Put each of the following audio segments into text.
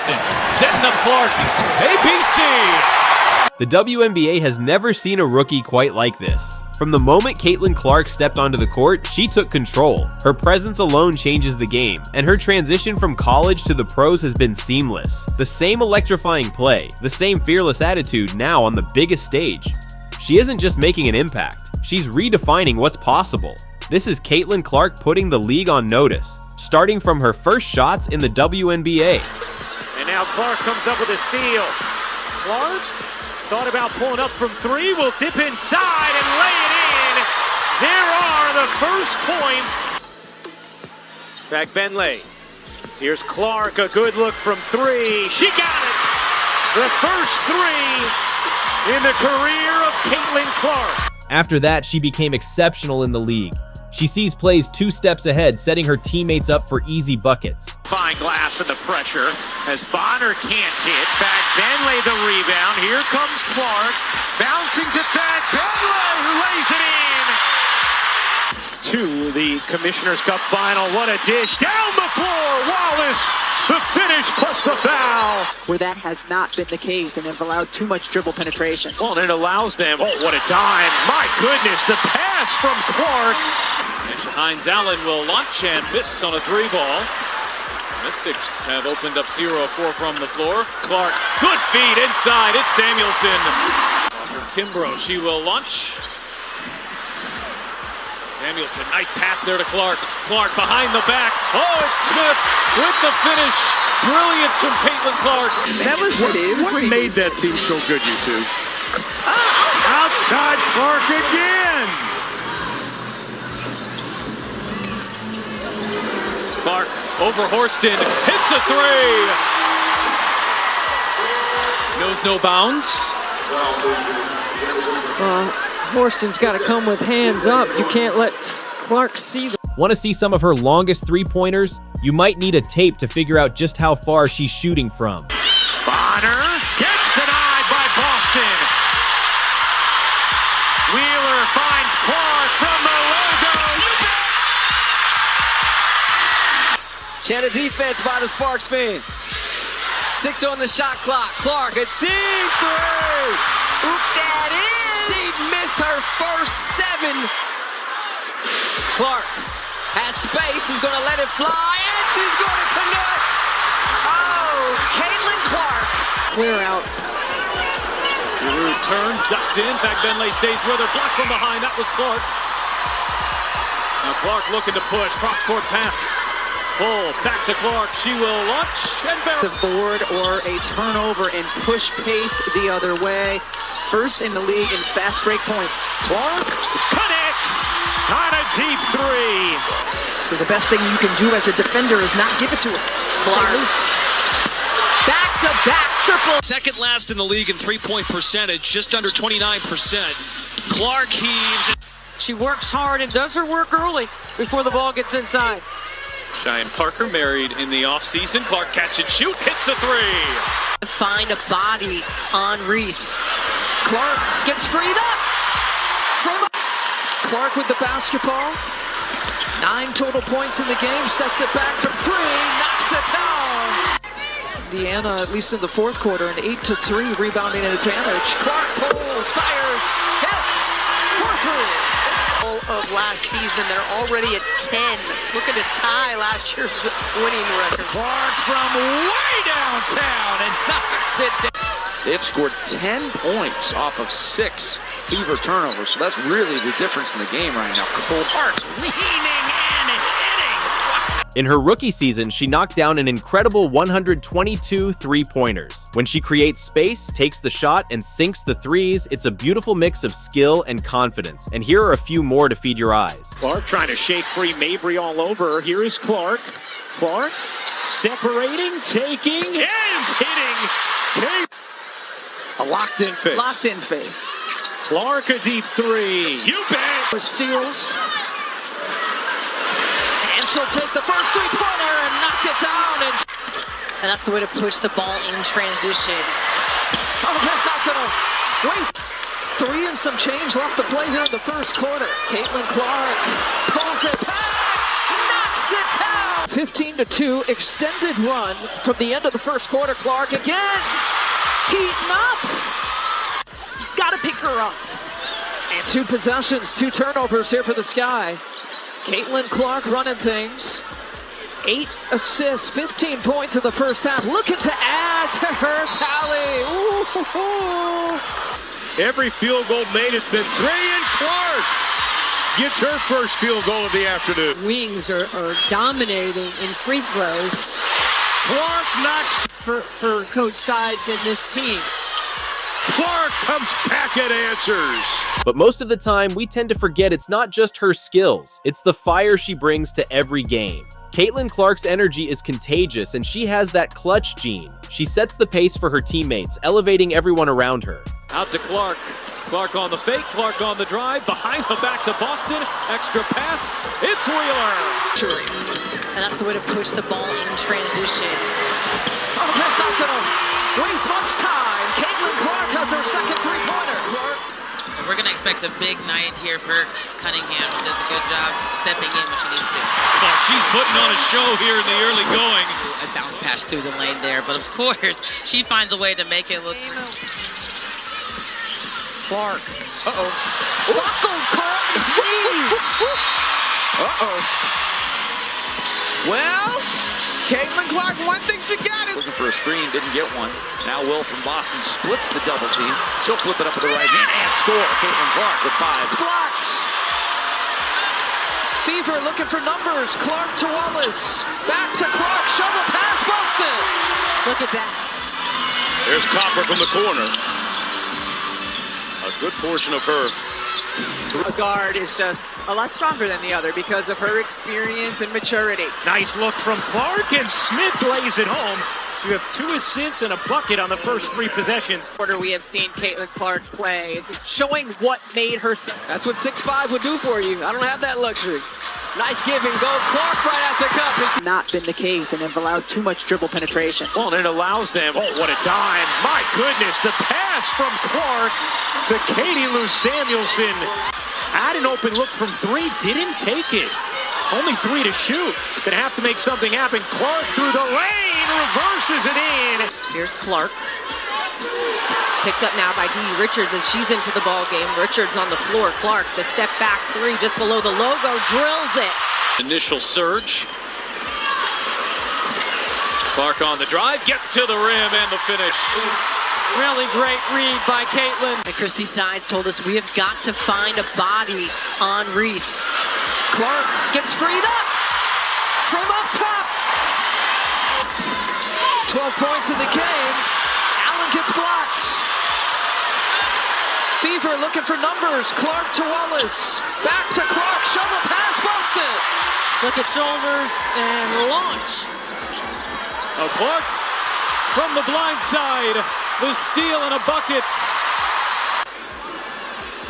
Samuelson setting up Clark. ABC. The WNBA has never seen a rookie quite like this. From the moment Caitlin Clark stepped onto the court, she took control. Her presence alone changes the game, and her transition from college to the pros has been seamless. The same electrifying play, the same fearless attitude now on the biggest stage. She isn't just making an impact, she's redefining what's possible. This is Caitlin Clark putting the league on notice, starting from her first shots in the WNBA. And now Clark comes up with a steal. Clark thought about pulling up from three, will dip inside and lay it in. There are the first points. Back Benley. Here's Clark, a good look from three. She got it. The first three in the career of Caitlin Clark. After that, she became exceptional in the league. She sees plays 2 steps ahead, setting her teammates up for easy buckets. Fine glass in the pressure as Bonner can't hit. Back Benley the rebound. Here comes Clark. Bouncing to Thad Benley who lays it in. To the Commissioner's Cup final. What a dish. Down the floor. Wallace. The finish plus the foul. Where that has not been the case and have allowed too much dribble penetration. Well, and it allows them. Oh, what a dime. My goodness. The pass from Clark. Hines Allen will launch and miss on a 3-ball. Mystics have opened up 0-4 from the floor. Clark, good feed inside. It's Samuelson. Kimbrough, she will launch. Samuelson, nice pass there to Clark. Clark behind the back. Oh, it's Smith with the finish. Brilliance from Caitlin Clark. That was what made that team so good, you two? Outside Clark again. Clark over Horston, hits a 3. Knows no bounds. Horston's got to come with hands up. You can't let Clark see them. Want to see some of her longest 3-pointers? You might need a tape to figure out just how far she's shooting from. Bonner gets denied by Boston. Wheeler finds Clark from the logo. Channel defense by the Sparks fans. 6 on the shot clock. Clark, a deep 3. Oop, that is. She missed her first 7. Clark has space. She's going to let it fly, and she's going to connect. Oh, Caitlin Clark. Clear out. Giroux turns, ducks in. In fact, Benley stays with her. Blocked from behind. That was Clark. Now Clark looking to push. Cross-court pass. Pull back to Clark. She will launch and The board or a turnover and push pace the other way. First in the league in fast break points. Clark connects on a deep 3. So the best thing you can do as a defender is not give it to her. Clark loose. Back-to-back triple. Second last in the league in 3-point percentage, just under 29%. Clark heaves. She works hard and does her work early before the ball gets inside. Cheyenne Parker married in the offseason. Clark catch and shoot, hits a 3. Find a body on Reese. Clark gets freed up. Clark with the basketball. 9 total points in the game. Steps it back from 3. Knocks it down. Indiana, at least in the fourth quarter, an 8-3 rebounding advantage. Clark pulls, fires, hits, 4-3. Of last season, they're already at 10. Looking to tie last year's winning record. Clark from way downtown and knocks it down. They've scored 10 points off of 6 fever turnovers, so that's really the difference in the game right now. Clark Leaning and hitting. In her rookie season, she knocked down an incredible 122 3-pointers. When she creates space, takes the shot, and sinks the threes, it's a beautiful mix of skill and confidence. And here are a few more to feed your eyes. Clark trying to shake free Mabry all over her. Here is Clark. Clark separating, taking, and hitting. a locked-in face. Locked-in face. Clark a deep 3. You bet. For steals. And she'll take the first 3-pointer and knock it down. And that's the way to push the ball in transition. Oh, they're not going to waste. 3 and some change left to play here in the first quarter. Caitlin Clark pulls it back, knocks it down. 15-2 extended run from the end of the first quarter. Clark again, heating up. Gotta pick her up. And 2 possessions, 2 turnovers here for the Sky. Caitlin Clark running things. 8 assists, 15 points in the first half. Looking to add to her tally. Ooh. Every field goal made has been 3, and Clark gets her first field goal of the afternoon. Wings are dominating in free throws Clark knocks. for Coach Side and this team. Clark comes back and answers. But most of the time, we tend to forget it's not just her skills, it's the fire she brings to every game. Caitlin Clark's energy is contagious, and she has that clutch gene. She sets the pace for her teammates, elevating everyone around her. Out to Clark. Clark on the fake, Clark on the drive, behind the back to Boston, extra pass, it's Wheeler. And that's the way to push the ball in transition. Oh, that's not gonna waste much time. Caitlin Clark has her second three-pointer. Clark. We're going to expect a big night here for Cunningham. She does a good job stepping in when she needs to. Clark, she's putting on a show here in the early going. A bounce pass through the lane there, but of course, she finds a way to make it look. Clark. Uh-oh. Clark leads. Uh-oh. Well, Caitlin Clark, one thing she got is Looking for a screen, didn't get one. Now Will from Boston splits the double team. She'll flip it up with the right hand and score. Caitlin Clark with 5. It's blocked. Fever looking for numbers. Clark to Wallace. Back to Clark. Shovel pass, Boston. Look at that. There's Copper from the corner. A good portion of her. A guard is just a lot stronger than the other because of her experience and maturity. Nice look from Clark, and Smith lays it home. You have 2 assists and a bucket on the first 3 possessions. Quarter we have seen Caitlin Clark play, showing what made her. That's what 6'5" would do for you. I don't have that luxury. Nice give and go. Clark right at the cup. It's not been the case and have allowed too much dribble penetration. Well, and it allows them. Oh, what a dime. My goodness, the pass from Clark to Katie Lou Samuelson. Had an open look from 3, didn't take it. Only 3 to shoot. Gonna have to make something happen. Clark through the lane, reverses it in. Here's Clark. Picked up now by Dee Richards as she's into the ball game. Richards on the floor. Clark, the step back 3 just below the logo, drills it. Initial surge. Clark on the drive, gets to the rim and the finish. Really great read by Caitlin. And Christy Sides told us we have got to find a body on Reese. Clark gets freed up from up top. 12 points in the game. Allen gets blocked. Fever looking for numbers. Clark to Wallace. Back to Clark. Shovel pass, Boston. Look at shoulders and launch. Oh, Clark from the blind side. The steal and a bucket.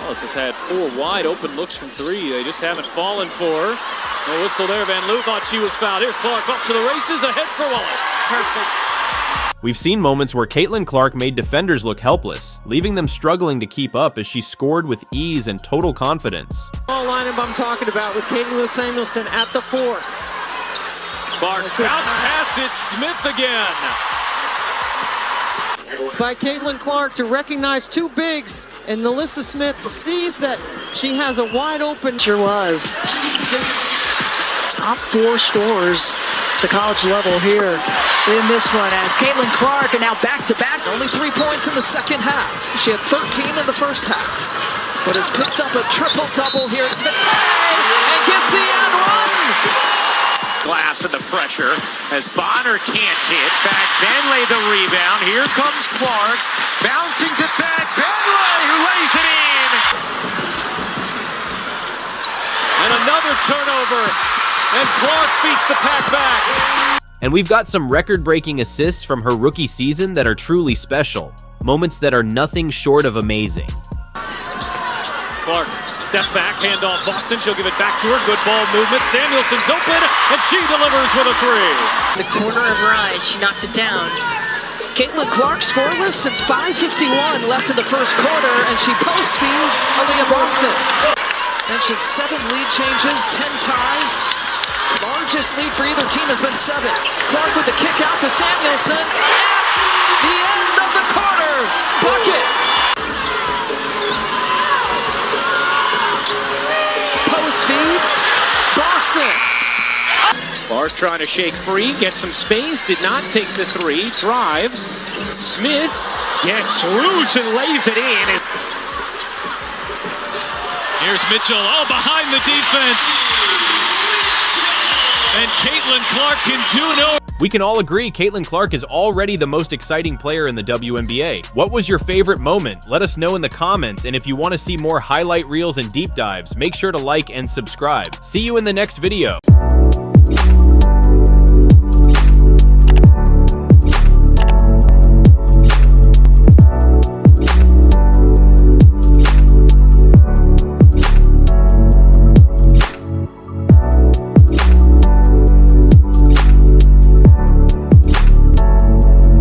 Wallace has had 4 wide open looks from 3. They just haven't fallen for her. No whistle there. Van Loo thought she was fouled. Here's Clark off to the races. Ahead for Wallace. Perfect. We've seen moments where Caitlin Clark made defenders look helpless, leaving them struggling to keep up as she scored with ease and total confidence. Ball lineup I'm talking about with Katie Lou Samuelson at the 4. Clark bounce pass it. Smith again. By Caitlin Clark to recognize 2 bigs, and Alyssa Smith sees that she has a wide open. Sure was. Top 4 scorers at the college level here in this one as Caitlin Clark, and now back-to-back. Only 3 points in the second half. She had 13 in the first half, but has picked up a triple-double here today and gets the end one. Glass and the pressure as Bonner can't hit. Back Benley the rebound. Here comes Clark. Bouncing to Thad Benley, who lays it in. And another turnover. And Clark beats the pack back. And we've got some record-breaking assists from her rookie season that are truly special. Moments that are nothing short of amazing. Clark, step back, handoff Boston. She'll give it back to her. Good ball movement. Samuelson's open, and she delivers with a 3. The corner of Ryan, she knocked it down. Caitlin Clark scoreless since 5:51 left in the first quarter, and she post feeds Aaliyah Boston. Mentioned 7 lead changes, 10 ties. largest lead for either team has been 7. Clark with the kick out to Samuelson at the end of the quarter. Bucket. Post feed. Boston. Clark trying to shake free, get some space, did not take the 3, drives. Smith gets loose and lays it in. Here's Mitchell, all behind the defense. And Caitlin Clark can do no. We can all agree Caitlin Clark is already the most exciting player in the WNBA. What was your favorite moment? Let us know in the comments, and if you want to see more highlight reels and deep dives, make sure to like and subscribe. See you in the next video.